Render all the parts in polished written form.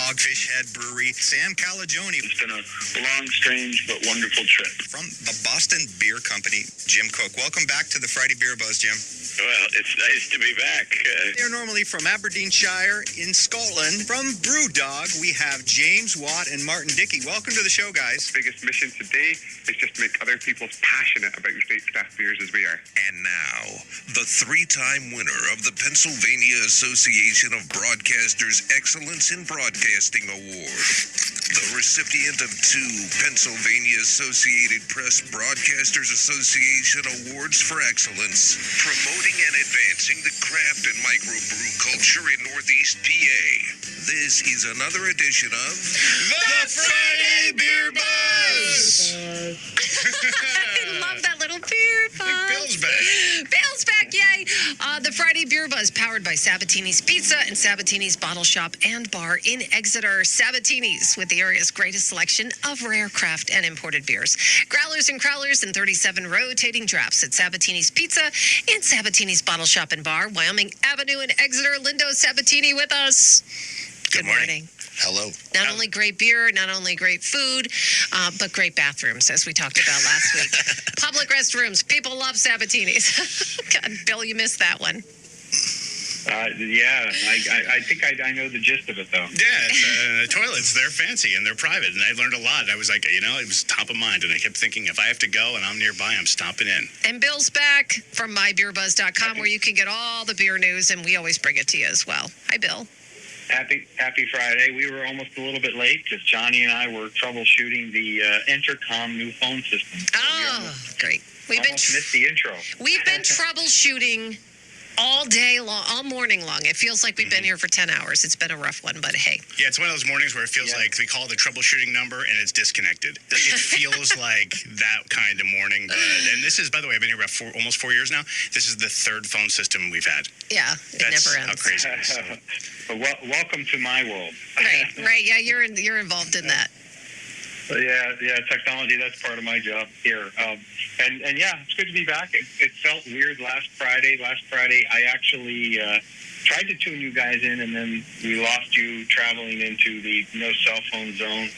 Dogfish Head Brewery, Sam Calagione. It's been a long, strange, but wonderful trip. From the Boston Beer Company, Jim Cook. Welcome back to the Friday Beer Buzz, Jim. Well, it's nice to be back. They're normally from Aberdeenshire in Scotland. From Brewdog, we have James Watt and Martin Dickey. Welcome to the show, guys. Biggest mission today is just to make other people as passionate about your state craft beers as we are. And now, the three-time winner of the Pennsylvania Association of Broadcasters Excellence in Broadcasting Award, the recipient of 2 Pennsylvania Associated Press Broadcasters Association Awards for Excellence, promoting and advancing the craft and microbrew culture in Northeast PA. This is another edition of The Friday Beer Buzz! I love that little beer buzz. Bill's back. Bill's back, yay! The Friday Beer Buzz, powered by Sabatini's Pizza and Sabatini's Bottle Shop and Bar in Exeter. Sabatini's, with the area's greatest selection of rare craft and imported beers. Growlers and crowlers and 37 rotating drafts at Sabatini's Pizza and Sabatini's Bottle Shop and Bar, Wyoming Avenue in Exeter. Lindo Sabatini with us. Good morning. Hello. Not only great beer, not only great food, but great bathrooms, as we talked about last week. Public restrooms. People love Sabatini's. God, Bill, you missed that one. Yeah, I think I know the gist of it, though. Yeah, the toilets, they're fancy and they're private, and I learned a lot. I was like, it was top of mind, and I kept thinking, if I have to go and I'm nearby, I'm stopping in. And Bill's back from mybeerbuzz.com, where you can get all the beer news, and we always bring it to you as well. Hi, Bill. Happy Friday. We were almost a little bit late because Johnny and I were troubleshooting the intercom new phone system. So Oh, great. We've been missed the intro. We've been troubleshooting all day long, all morning long. It feels like we've been here for 10 hours. It's been a rough one, but hey. Yeah, it's one of those mornings where it feels like we call the troubleshooting number and it's disconnected. Like, it feels like that kind of morning. And this is, by the way, I've been here about almost 4 years now. This is the 3rd phone system we've had. Yeah, it That's never ends. how crazy it is. So. But welcome to my world. Right. Yeah, you're involved in that. Yeah, technology, that's part of my job here. And yeah, it's good to be back. It felt weird last Friday. Last Friday, I actually tried to tune you guys in, and then we lost you traveling into the no cell phone zone.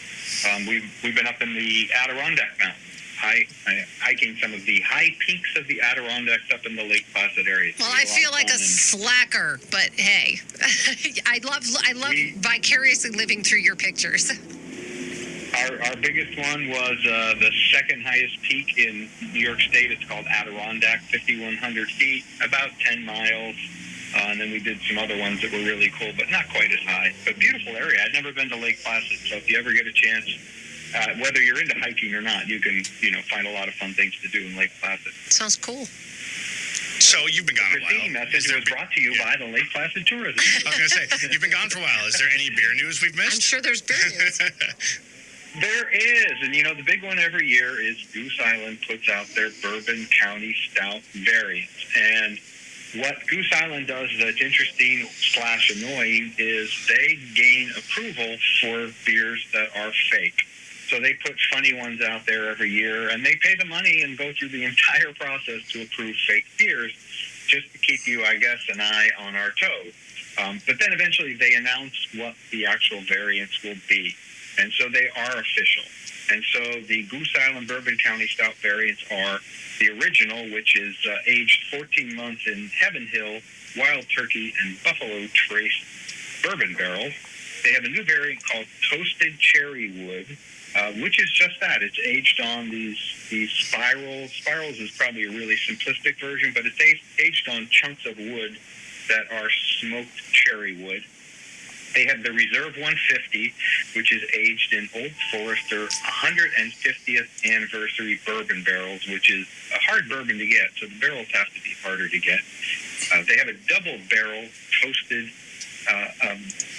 We've been up in the Adirondack Mountains, hiking some of the high peaks of the Adirondacks up in the Lake Placid area. Well, I feel like a slacker, but hey, I love vicariously living through your pictures. Our biggest one was the second highest peak in New York State. It's called Adirondack, 5,100 feet, about 10 miles. And then we did some other ones that were really cool, but not quite as high. But beautiful area. I'd never been to Lake Placid, so if you ever get a chance, whether you're into hiking or not, you can find a lot of fun things to do in Lake Placid. Sounds cool. So you've been gone a while. The message was brought to you by the Lake Placid Tourism. I was going to say, you've been gone for a while. Is there any beer news we've missed? I'm sure there's beer news. There is, and the big one every year is Goose Island puts out their Bourbon County Stout variants. And what Goose Island does that's interesting / annoying is they gain approval for beers that are fake. So they put funny ones out there every year, and they pay the money and go through the entire process to approve fake beers, just to keep you, I guess, an eye on our toes. But then eventually they announce what the actual variants will be. And so they are official. And so the Goose Island Bourbon County Stout variants are the original, which is aged 14 months in Heaven Hill, Wild Turkey, and Buffalo Trace bourbon barrels. They have a new variant called Toasted Cherry Wood, which is just that. It's aged on these spirals. Spirals is probably a really simplistic version, but it's aged on chunks of wood that are smoked cherry wood. They have the Reserve 150, which is aged in Old Forester 150th anniversary bourbon barrels, which is a hard bourbon to get, so the barrels have to be harder to get. They have a double barrel toasted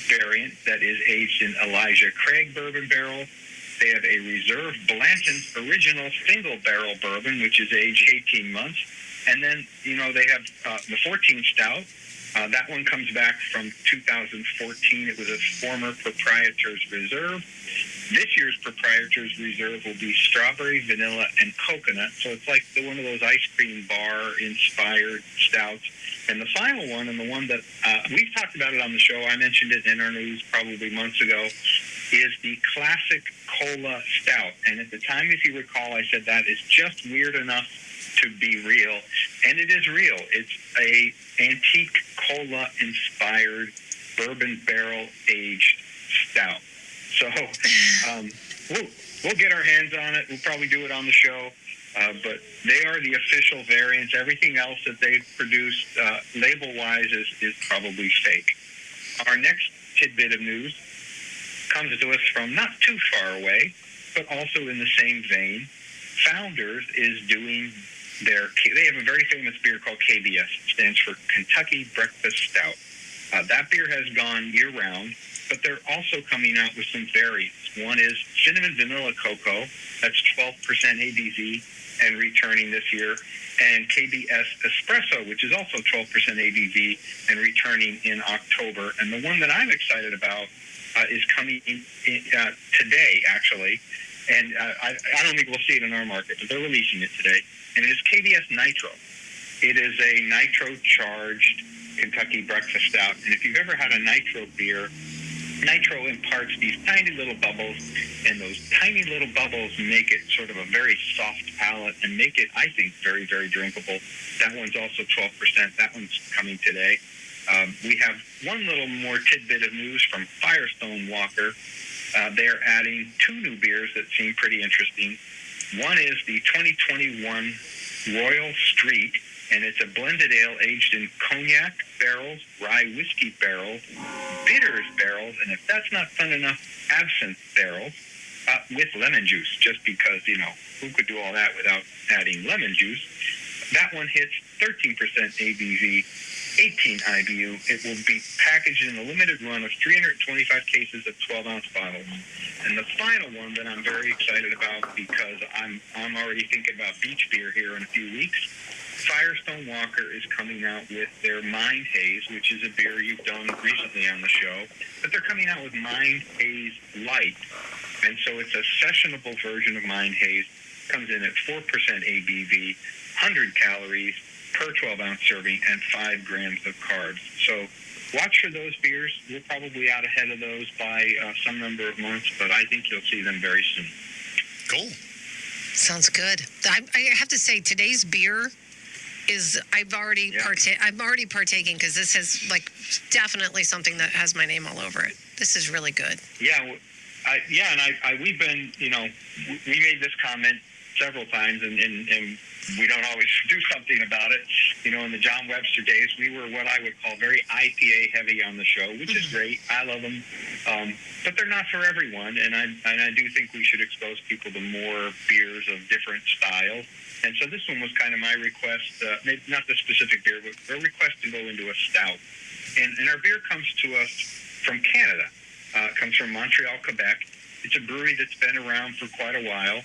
variant that is aged in Elijah Craig bourbon barrel. They have a Reserve Blanton's original single barrel bourbon, which is aged 18 months. And then, they have the 14 Stout. That one comes back from 2014. It was a former Proprietor's Reserve. This year's Proprietor's Reserve will be strawberry, vanilla, and coconut. So it's like one of those ice cream bar-inspired stouts. And the final one, and the one that we've talked about it on the show, I mentioned it in our news probably months ago, is the classic cola stout. And at the time, if you recall, I said that is just weird enough to be real, and it is real. It's a antique cola-inspired bourbon barrel-aged stout. So we'll get our hands on it. We'll probably do it on the show. But they are the official variants. Everything else that they've produced, label-wise, is probably fake. Our next tidbit of news comes to us from not too far away, but also in the same vein. Founders is doing they have a very famous beer called Kbs. It stands for Kentucky Breakfast Stout. That beer has gone year-round, but they're also coming out with some variants. One is cinnamon vanilla cocoa. That's 12% ABV and returning this year. And KBS Espresso, which is also 12% ABV and returning in October. And the one that I'm excited about is coming in today, actually. And I don't think we'll see it in our market, but they're releasing it today. And it is KBS Nitro. It is a nitro-charged Kentucky breakfast stout. And if you've ever had a nitro beer, nitro imparts these tiny little bubbles, and those tiny little bubbles make it sort of a very soft palate and make it, I think, very, very drinkable. That one's also 12%. That one's coming today. We have one little more tidbit of news from Firestone Walker. They're adding 2 new beers that seem pretty interesting. One is the 2021 Royal Street, and it's a blended ale aged in cognac barrels, rye whiskey barrels, bitters barrels, and if that's not fun enough, absinthe barrels with lemon juice, just because, who could do all that without adding lemon juice? That one hits 13% ABV, 18 IBU. It will be packaged in a limited run of 325 cases of 12-ounce bottles. And the final one that I'm very excited about, because I'm already thinking about beach beer here in a few weeks, Firestone Walker is coming out with their Mind Haze, which is a beer you've done recently on the show. But they're coming out with Mind Haze Light. And so it's a sessionable version of Mind Haze. Comes in at 4% ABV, 100 calories per 12-ounce serving, and 5 grams of carbs. So watch for those beers. We're probably out ahead of those by some number of months, but I think you'll see them very soon. Cool. Sounds good. I have to say, today's beer is I'm already partaking, because this is definitely something that has my name all over it. This is really good. Yeah, we've been, we made this comment several times, and we don't always do something about it. In the John Webster days, we were what I would call very IPA heavy on the show, which is great. I love them, but they're not for everyone. And I do think we should expose people to more beers of different styles. And so this one was kind of my request, maybe not the specific beer, but a request to go into a stout. And our beer comes to us from Canada. It comes from Montreal, Quebec. It's a brewery that's been around for quite a while.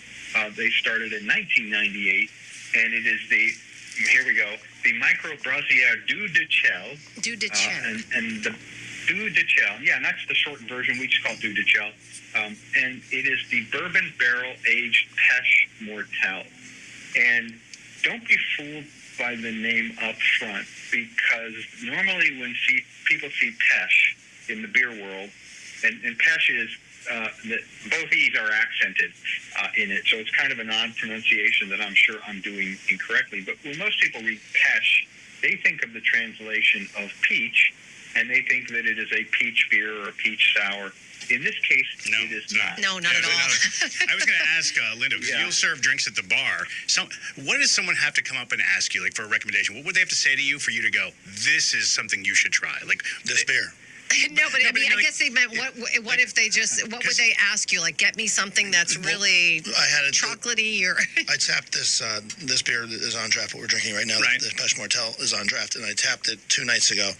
They started in 1998, and it is the Microbrasserie Du de Chel. Du de Chel. And the Du de Chel, and that's the shortened version. We just call it Du de Chel. And it is the bourbon barrel-aged Péché Mortel. And don't be fooled by the name up front, because normally when people see Péché in the beer world, and Péché is both E's are accented in it, so it's kind of an odd pronunciation that I'm sure I'm doing incorrectly. But when most people read Péché, they think of the translation of peach, and they think that it is a peach beer or a peach sour. In this case, it is not. No, not at all. I was going to ask Linda, because you'll serve drinks at the bar. What does someone have to come up and ask you, for a recommendation? What would they have to say to you for you to go, this is something you should try? This beer. No, but I guess they meant what if they what would they ask you? Get me something that's really chocolatey or. I tapped this beer that is on draft. What we're drinking right now, right. The Péché Mortel is on draft, and I tapped it 2 nights ago,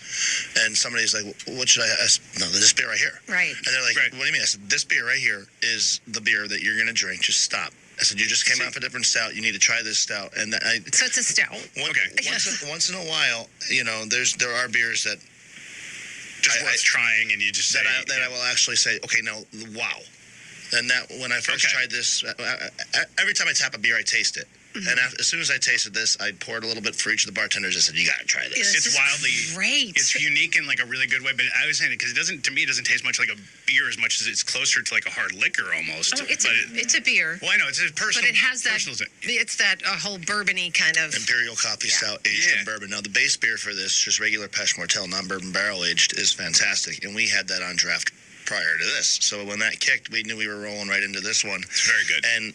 and somebody's like, "What should I ask?" No, this beer right here. Right. And they're like, "What do you mean?" I said, "This beer right here is the beer that you're gonna drink. Just stop." I said, "You just came off a different stout. You need to try this stout." And so it's a stout. Once in a while, there are beers that. Just worth trying, and you just say... That I will actually say, okay, no, wow. And that, when I first tried this, every time I tap a beer, I taste it. And as soon as I tasted this, I poured a little bit for each of the bartenders. I said, "You got to try this." This It's is wildly great. It's unique in like a really good way, but I was saying it because to me, it doesn't taste much like a beer as much as it's closer to like a hard liquor almost. Oh, it's But a beer. well, I know it's a personal. But it has that. personal thing. It's that whole bourbony kind of. Imperial Coffee Stout aged in bourbon. Now, the base beer for this, just regular Pêché Mortel, non-bourbon barrel aged, is fantastic. And we had that on draft prior to this. So when that kicked, we knew we were rolling right into this one. It's very good. And,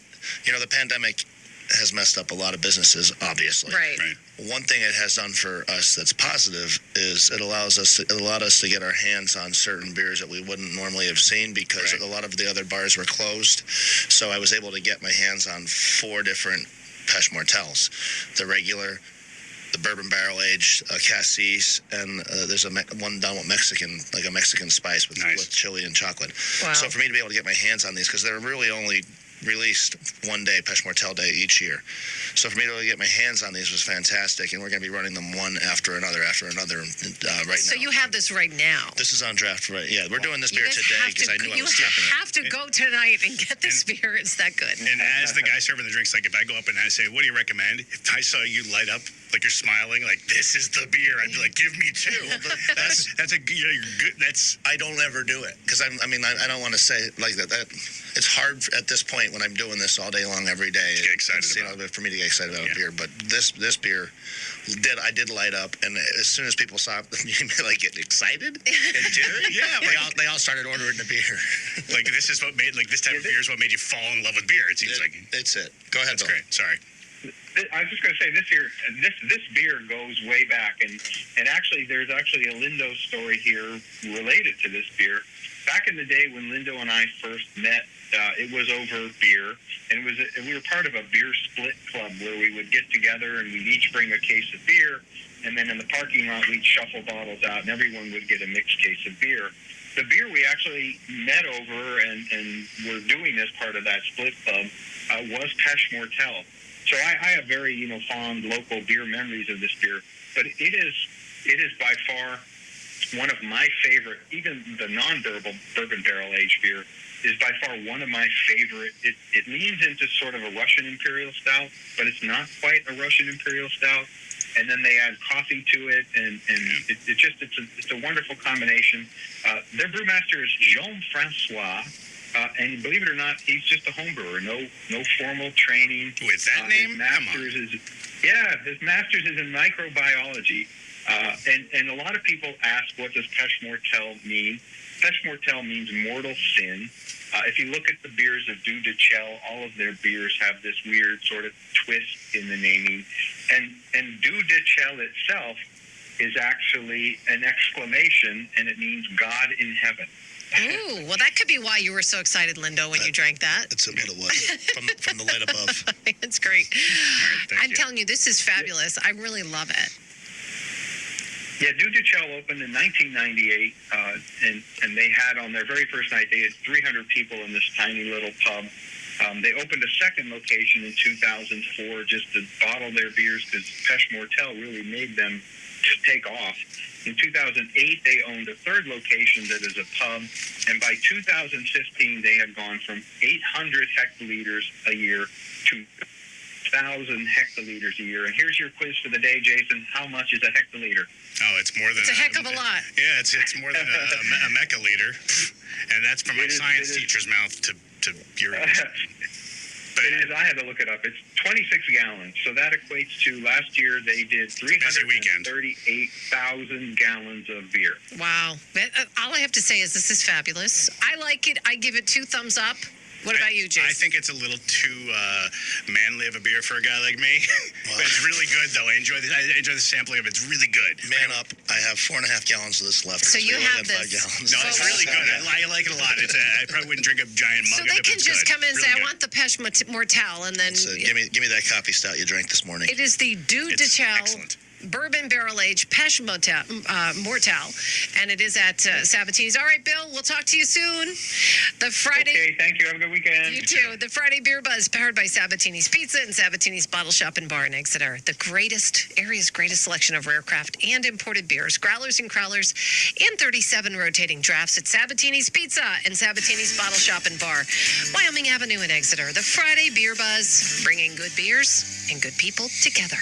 the pandemic has messed up a lot of businesses, obviously. Right. One thing it has done for us that's positive is it allowed us to get our hands on certain beers that we wouldn't normally have seen because a lot of the other bars were closed. So I was able to get my hands on 4 different Pêché Mortels. The regular, the bourbon barrel aged, cassis, and there's one done with a Mexican spice with chili and chocolate. Wow. So for me to be able to get my hands on these, because they're really only released one day, Pêché Mortel Day each year. So for me to get my hands on these was fantastic, and we're going to be running them one after another right now. So you have this right now. This is on draft, right? Yeah, we're doing this beer You guys today have because I knew I you was tapping it. have to go tonight and get this beer. It's that good. And as the guy serving the drinks, like if I go up and I say, "What do you recommend?" If I saw you light up, like you're smiling, like this is the beer, I'd be like, "Give me 2." That's a you're good. That's I don't ever do it because I don't want to say it like that. It's hard at this point when I'm doing this all day long every day. Get excited for me to get excited about a beer. But this beer I did light up, and as soon as people saw it, like getting excited and teary. They all started ordering the beer. Like this is what made this type of beer is what made you fall in love with beer. It seems like it's it. Go ahead. That's Bill. great. Sorry. I was just going to say this beer goes way back, and actually there's actually a Lindo story here related to this beer. Back in the day when Lindo and I first met, it was over beer, and we were part of a beer split club where we would get together and we'd each bring a case of beer, and then in the parking lot we'd shuffle bottles out, and everyone would get a mixed case of beer. The beer we actually met over and were doing as part of that split club was Pêché Mortel. So I have very fond local beer memories of this beer, but it is by far one of my favorite. Even the non-bourbon barrel aged beer is by far one of my favorite. It leans into sort of a Russian Imperial Stout, but it's not quite a Russian Imperial Stout. And then they add coffee to it, and it's a wonderful combination. Their brewmaster is Jean-Francois. And believe it or not, he's just a home brewer. No formal training. With that name? His master's is in microbiology. And a lot of people ask, what does Pêché Mortel mean? Pêché Mortel means mortal sin. If you look at the beers of Dieu de Chel, all of their beers have this weird sort of twist in the naming. And Dieu de Chel itself is actually an exclamation, and it means God in heaven. Ooh, well, that could be why you were so excited, Lindo, when you drank that. That's what it was from the light above. It's great. Thank I'm you. telling you, this is fabulous. I really love it. Yeah, Dieu de Chel opened in 1998, and they had on their very first night, they had 300 people in this tiny little pub. They opened a second location in 2004 just to bottle their beers because Pêché Mortel really made them take off. In 2008, they owned a third location that is a pub, and by 2015, they had gone from 800 hectoliters a year to 1,000 hectoliters a year. And here's your quiz for the day, Jason. How much is a hectoliter? Oh, it's more than It's a heck of a lot. Yeah, it's more than a mechaliter, and that's from my science teacher's mouth to your. But it is. I had to look it up. It's 26 gallons. So that equates to last year they did 338,000 gallons of beer. Wow. All I have to say is this is fabulous. I like it. I give it 2 thumbs up. What about you, Jason? I think it's a little too manly of a beer for a guy like me. But it's really good, though. I enjoy the sampling of it. It's really good. Man up. I have 4.5 gallons of this left. So you we only have had 5 this. gallons. No, it's really good. I like it a lot. I probably wouldn't drink a giant So mug they of it, but can it's just good. come in and Really say, I good. want the Pêché Mortel, and then So give me that coffee stout you drank this morning. it is the Dieu de It's Chel excellent. Bourbon Barrel Aged PÉCHÉ Mortel, and it is at Sabatini's. All right, Bill, we'll talk to you soon. The Friday. Okay, thank you. Have a good weekend. You too. The Friday Beer Buzz, powered by Sabatini's Pizza and Sabatini's Bottle Shop and Bar in Exeter. The area's greatest selection of rare craft and imported beers, growlers and crowlers, and 37 rotating drafts at Sabatini's Pizza and Sabatini's Bottle Shop and Bar, Wyoming Avenue in Exeter. The Friday Beer Buzz, bringing good beers and good people together.